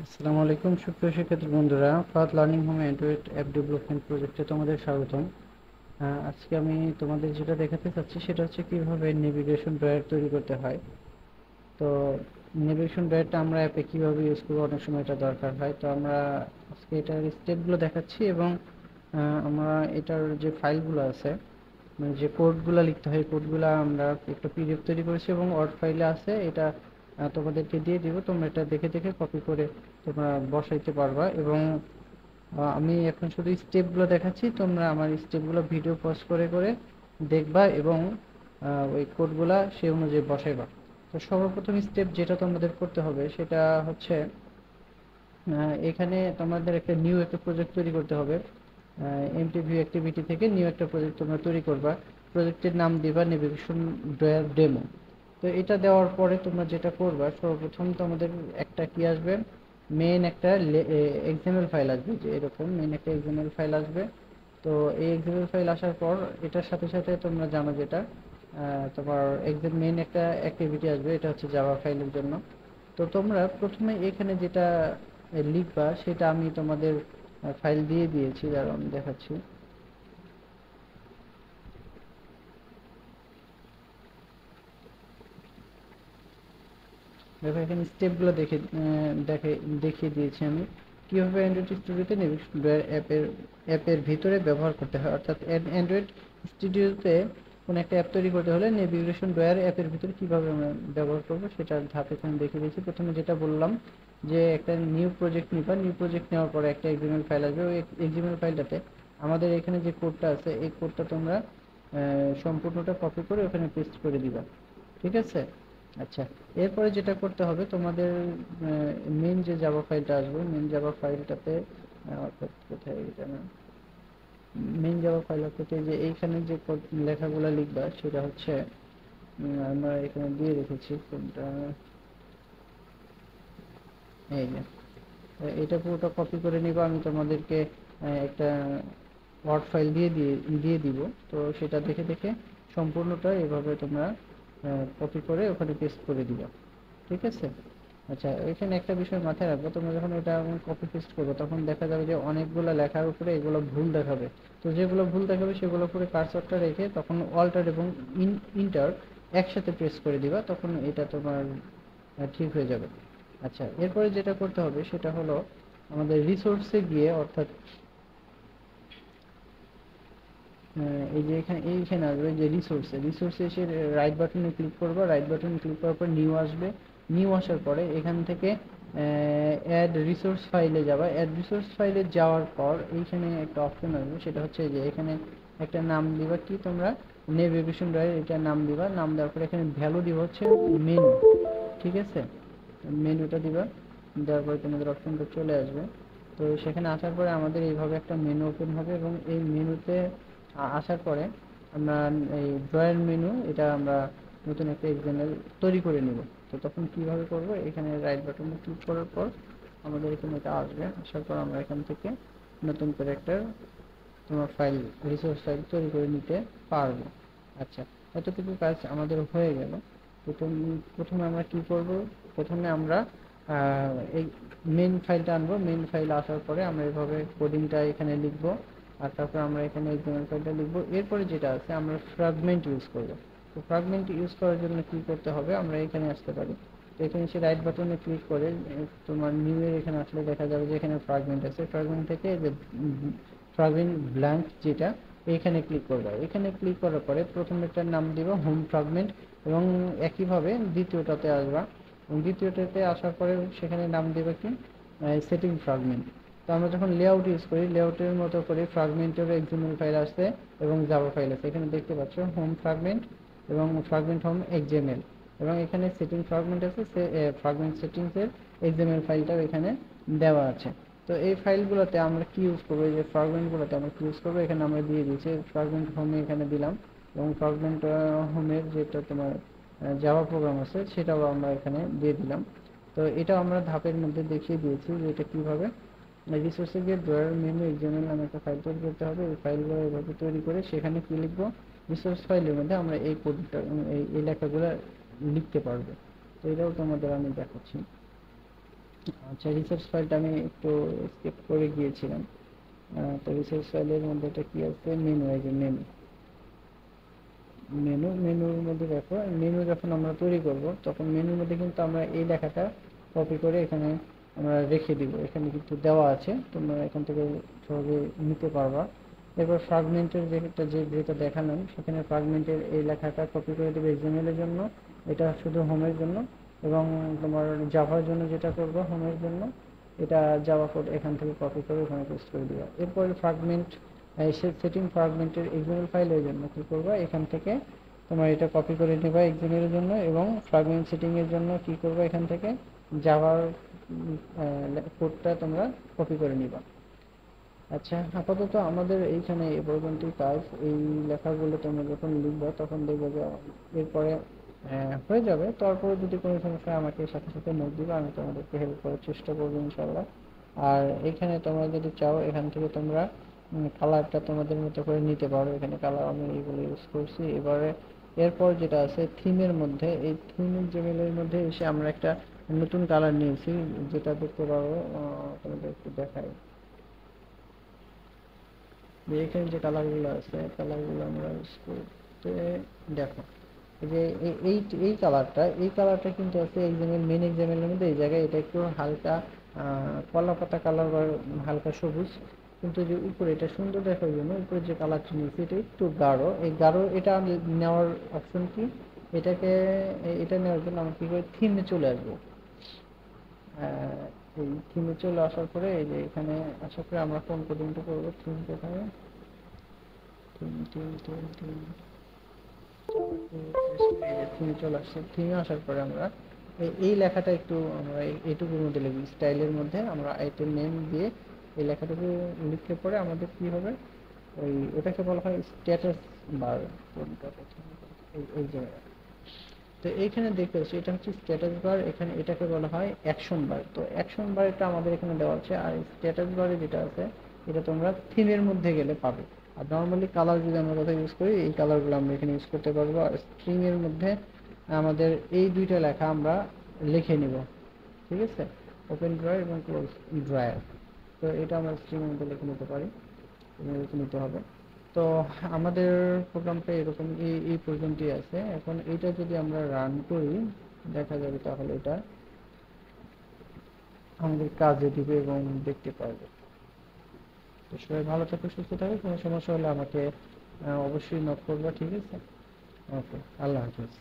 আসসালামু আলাইকুম সুপ্রিয় শিক্ষার্থী বন্ধুরা, path learning home Android app development প্রজেক্টে তোমাদের স্বাগতম। আজকে আমি তোমাদের যেটা দেখাতে চাচ্ছি সেটা হচ্ছে কিভাবে নেভিগেশন ড্রয়ার তৈরি করতে হয়। তো নেভিগেশন ড্রয়ারটা আমরা অ্যাপে কিভাবে ইউজ করবো, অনেক সময় এটা দরকার হয়। তো আমরা আজকে এটার স্টেপগুলো দেখাচ্ছি এবং আমরা এটার যে ফাইলগুলো আছে, মানে যে কোডগুলো লিখতে হয়, কোডগুলো আমরা একটা পিডিএফ তৈরি করেছি এবং ওয়ার্ড ফাইলে আছে। এটা তোমাদেরকে দিয়ে দিব, তোমরা এটা দেখে দেখে কপি করে তোমরা বসাইতে পারবা। এবং আমি এখন শুধু স্টেপগুলো দেখাচ্ছি, তোমরা আমার স্টেপগুলো ভিডিও পজ করে করে দেখবা এবং ওই কোডগুলা সেই অনুযায়ী বসাইবা। তো সর্বপ্রথম স্টেপ যেটা তোমাদের করতে হবে সেটা হচ্ছে এখানে তোমাদের একটা প্রজেক্ট তৈরি করতে হবে। এমটিভি অ্যাক্টিভিটি থেকে নিউ একটা প্রজেক্ট তোমরা তৈরি করবা। প্রজেক্টের নাম দিবা নেভিগেশন ড্রয়ার ডেমো। তো এটা দেওয়ার পরে তোমরা যেটা করবা, সর্বপ্রথম তোমাদের একটা কি আসবে, মেইন একটা এক্সএমএল ফাইল আসবে, যে এরকম মেইন একটা এক্সএমএল ফাইল আসবে। তো এই এক্সএমএল ফাইল আসার পর এটার সাথে সাথে তোমরা জানো যেটা তোমার এক্সএম মেইন একটা অ্যাক্টিভিটি আসবে, এটা হচ্ছে জাভা ফাইলের জন্য। তো তোমরা প্রথমে এখানে যেটা লিখবা সেটা আমি তোমাদের ফাইল দিয়ে দিয়েছি, দাঁড়াও আমি দেখাচ্ছি। দেখো এখানে স্টেপগুলো দেখিয়ে দিয়েছি আমি কিভাবে অ্যান্ড্রয়েড স্টুডিওতে নেভিগেশন ড্রয়ার অ্যাপের ভিতরে ব্যবহার করতে হয়। অর্থাৎ অ্যান্ড্রয়েড স্টুডিওতে কোনো একটা অ্যাপ তৈরি করতে হলে নেভিগেশন ড্রয়ার অ্যাপের ভিতরে কিভাবে আমরা ব্যবহার করবো সেটার ধাপ এখানে দেখিয়ে দিয়েছি। প্রথমে যেটা বললাম যে একটা নিউ প্রজেক্ট নিবা, নিউ প্রজেক্ট নেওয়ার পরে একটা এক্সএমএল ফাইল আসবে। ওই এক্সএমএল ফাইলটাতে আমাদের এখানে যে কোডটা আছে এই কোডটা তোমরা সম্পূর্ণটা কপি করে ওখানে পেস্ট করে দিবা। ঠিক আছে? আচ্ছা, এরপরে যেটা করতে হবে তোমাদের মেন যে জাভা ফাইলটা আসবে, মেন জাভা ফাইলটাতে অর্থাৎ কোথায় এটা না, মেন জাভা ফাইল অর্থাৎ এই যে এইখানে যে লেখাগুলো লিখবা সেটা হচ্ছে আমরা এখানে দিয়ে রেখেছি কোনটা, এই যে এটা পুরোটা কপি করে নিবা। আমি তোমাদেরকে একটা ওয়ার্ড ফাইল দিয়ে দিব। তো সেটা দেখে দেখে সম্পূর্ণটা এভাবে তোমরা কপি করে ওখানে পেস্ট করে দিবা। ঠিক আছে? আচ্ছা, এখানে একটা বিষয় মাথায় রাখবো, তোমরা যখন এটা কপি পেস্ট করবে তখন দেখা যাবে যে অনেকগুলো লেখার উপরে এগুলো ভুল দেখাবে। তো যেগুলো ভুল দেখাবে সেগুলো উপরে কার্সরটা রেখে তখন অল্টার এবং ইন্টার একসাথে প্রেস করে দিবা, তখন এটা তোমার ঠিক হয়ে যাবে। আচ্ছা, এরপরে যেটা করতে হবে সেটা হলো আমাদের রিসোর্সে গিয়ে, অর্থাৎ এই যে এইখানে আসবে যে রিসোর্সে এসে রাইট বাটনে ক্লিক করবা। রাইট বাটনে ক্লিক করার পর নিউ আসবে। নিউ আসার পরে এখান থেকে অ্যাড রিসোর্স ফাইলে যাবা। অ্যাড রিসোর্স ফাইলে যাওয়ার পর এইখানে একটা অপশন আসবে, সেটা হচ্ছে যে এখানে একটা নাম দিবা, কি তোমরা নেভিগেশন ড্রয়ার এটা নাম দিবা। নাম দেওয়ার পর এখানে ভ্যালু দিবা হচ্ছে মেনু। ঠিক আছে? মেনুটা দিবা, দেওয়ার পরে তোমাদের অপশনটা চলে আসবে। তো সেখানে আসার পরে আমাদের এইভাবে একটা মেনু ওপেন হবে এবং এই মেনুতে আসার পরে আমরা এই ড্রয়ার মেনু এটা আমরা নতুন একটা এক্সাম্পল তৈরি করে নেব। তো তখন কিভাবে করব, এখানে রাইট বাটনে ক্লিক করার পর আমাদের এখানে এটা আসবে। আসার পর আমরা এখান থেকে নতুন করে একটা তোমার ফাইল, রিসোর্স ফাইল তৈরি করে নিতে পারবো। আচ্ছা, এতটুকু কাজ আমাদের হয়ে গেল। প্রথমে আমরা কি করব, প্রথমে আমরা এই মেন ফাইলটা আনবো। মেন ফাইল আসার পরে আমরা এভাবে কোডিংটা এখানে লিখবো, আর তারপর আমরা এখানে এক্সাম্পল ফাইলটা লিখবো। এরপরে যেটা আছে আমরা ফ্র্যাগমেন্ট ইউজ করব। তো ফ্র্যাগমেন্ট ইউজ করার জন্য কি করতে হবে, আমরা এখানে আসতে পারি। তো এখানে এসে রাইট বাটনে ক্লিক করে তোমার নিউ এর এখানে আসলে দেখা যাবে যে এখানে ফ্র্যাগমেন্ট আছে। ফ্র্যাগমেন্ট থেকে যে ফ্র্যাগমেন্ট ব্ল্যাঙ্ক যেটা, এখানে ক্লিক করবে। এখানে ক্লিক করার পরে প্রথমেরটার নাম দিব হোম ফ্র্যাগমেন্ট এবং একইভাবে দ্বিতীয়টাতে আসবা। এবং দ্বিতীয়টাতে আসার পরে সেখানে নাম দেবে কি সেটিং ফ্র্যাগমেন্ট। তো আমরা যখন লেআউট ইউজ করি, লেআউটের মতো করে ফ্র্যাগমেন্টের এক্সএমএল ফাইল আসছে এবং জাভা ফাইল আছে। এখানে দেখতে পাচ্ছ হোম ফ্র্যাগমেন্ট এবং ফ্র্যাগমেন্ট হোম এক্সএমএল, এবং এখানে সেটিং ফ্র্যাগমেন্ট আছে, ফ্র্যাগমেন্ট সেটিংসের এক্সএমএল ফাইলটাও এখানে দেওয়া আছে। তো এই ফাইলগুলোতে আমরা কি ইউজ করবো, এই যে ফ্র্যাগমেন্টগুলোতে আমরা কি ইউজ করবো এখানে আমরা দিয়ে দিয়েছি। ফ্র্যাগমেন্ট হোমে এখানে দিলাম এবং ফ্র্যাগমেন্ট হোমের যেটা তোমার জাভা প্রোগ্রাম আছে সেটাও আমরা এখানে দিয়ে দিলাম। তো এটা আমরা ধাপের মধ্যে দেখিয়ে দিয়েছি যে এটা কিভাবে রিসোর্সে গিয়ে ড্রয়ার মেনু এক্সাম্পল নামে একটা ফাইল তৈরি করতে হবে। এই ফাইলগুলো এভাবে তৈরি করে সেখানে কি লিখবো, রিসোর্স ফাইলের মধ্যে আমরা এই কোডটা এই লেখাগুলো লিখতে পারবো। তো এটাও তোমাদের আমি দেখাচ্ছি। আচ্ছা, রিসোর্স ফাইলটা আমি একটু স্কিপ করে গিয়েছিলাম। তো রিসোর্স ফাইলের মধ্যে এটা কি আছে, মেনু, এই যে মেনু, মেনুর মধ্যে দেখো, মেনু যখন আমরা তৈরি করব তখন মেনুর মধ্যে কিন্তু আমরা এই লেখাটা কপি করে এখানে আমরা রেখে দিব, এখানে কিন্তু দেওয়া আছে, তোমরা এখান থেকে সহজে নিতে পারবা। এরপর ফ্রাগমেন্টের যেটা দেখালাম, সেখানে ফ্রাগমেন্টের এই লেখাটা কপি করে দেবে এক্সএমএল এর জন্য, এটা শুধু হোমের জন্য। এবং তোমার জাভার জন্য যেটা করবো হোমের জন্য, এটা জাভা কোড এখান থেকে কপি করে ওখানে পেস্ট করে দিবা। এরপরে ফ্রাগমেন্ট, সেটিং ফ্রাগমেন্টের এক্সএমএল ফাইলের জন্য কি করবা, এখান থেকে তোমার এটা কপি করে নেবা এক্সএমএল এর জন্য, এবং ফ্রাগমেন্ট সেটিং এর জন্য কি করবা, এখান থেকে জাভার কোডটা তোমরা কপি করে নিবা। আচ্ছা, আপাতত আমাদের এইখানে এ পর্যন্তই কাজ। এই লেখাগুলো তোমরা যখন লিখবা তখন দেখবে যে এরপরে হয়ে যাবে। তারপরে যদি কোনো সমস্যা হয় আমাকে সাথে সাথে নোট দিবা, আমি তোমাদেরকে হেল্প করার চেষ্টা করবো ইনশাল্লাহ। আর এখানে তোমরা যদি চাও এখান থেকে তোমরা কালারটা তোমাদের মতো করে নিতে পারো, এখানে কালার আমি এইগুলো ইউজ করছি। এবারে এরপর যেটা আছে থিমের মধ্যে, এই থিম জেমেলের মধ্যে এসে আমরা একটা নতুন কালার নিয়েছি, যেটা দেখতে পারো, তোমাদের একটু দেখাই। এখানে যে কালারগুলো আছে, কালারগুলো আমরা ইউজ করতে, দেখো এই যে এই কালারটা, এই কালারটা কিন্তু আছে এক্সামের মেন এক্সামের মধ্যে, এই জায়গায় এটা একটু হালকা কলা পাতা কালার বা হালকা সবুজ। কিন্তু যে উপরে এটা সুন্দর দেখার জন্য উপরে যে কালারটা নিয়েছি এটা একটু গাঢ়, এই গাঢ় এটা নেওয়ার অপশন কি, এটাকে এটা নেওয়ার জন্য আমরা কি করে থিমে চলে আসবো। এই থিমে চলে আসার পরে এই যে এখানে আসার পরে আমরা কোন কোডিংটা করবো, থিম কোথায়, থিম থিম থিম থিম, থিমে চলে আসছে। থিমে আসার পরে আমরা এই লেখাটা একটু আমরা এইটুকুর মধ্যে লিখবি, স্টাইলের মধ্যে আমরা আইটেম নেম দিয়ে এই লেখাটুকু লিখলে পরে আমাদের কি হবে, ওই ওটাকে বলা হয় স্ট্যাটাস বার। এই জায়গায় তো এইখানে দেখতে পাচ্ছি এটা হচ্ছে স্ট্যাটাস বার, এখানে এটাকে বলা হয় অ্যাকশন বার। তো অ্যাকশন বার এটা আমাদের এখানে দেওয়া আছে, আর স্ট্যাটাস বারে যেটা আছে এটা তোমরা থিমের মধ্যে গেলে পাবে। আর নর্মালি কালার যদি আমরা কোথায় ইউজ করি, এই কালারগুলো আমরা এখানে ইউজ করতে পারবো। আর স্ট্রিং এর মধ্যে আমাদের এই দুইটা লেখা আমরা লিখে নিব, ঠিক আছে, ওপেন ড্রয়ার এবং ক্লোজ ড্রয়ার। তো এটা আমরা স্ট্রিং এর মধ্যে লিখে নিতে পারি, লিখে নিতে হবে। তো আমাদের প্রোগ্রামটা এরকম এই পর্যন্তই আছে। এখন এটা যদি আমরা রান করি দেখা যাবে তাহলে এটা আমাদের কাজে দিবে এবং দেখতে পারবে। তো সবাই ভালো থাকো, সুস্থ থাকো, কোনো সমস্যা হলে আমাকে অবশ্যই নক করবা, ঠিক আছে? ওকে, আল্লাহ হাফেজ।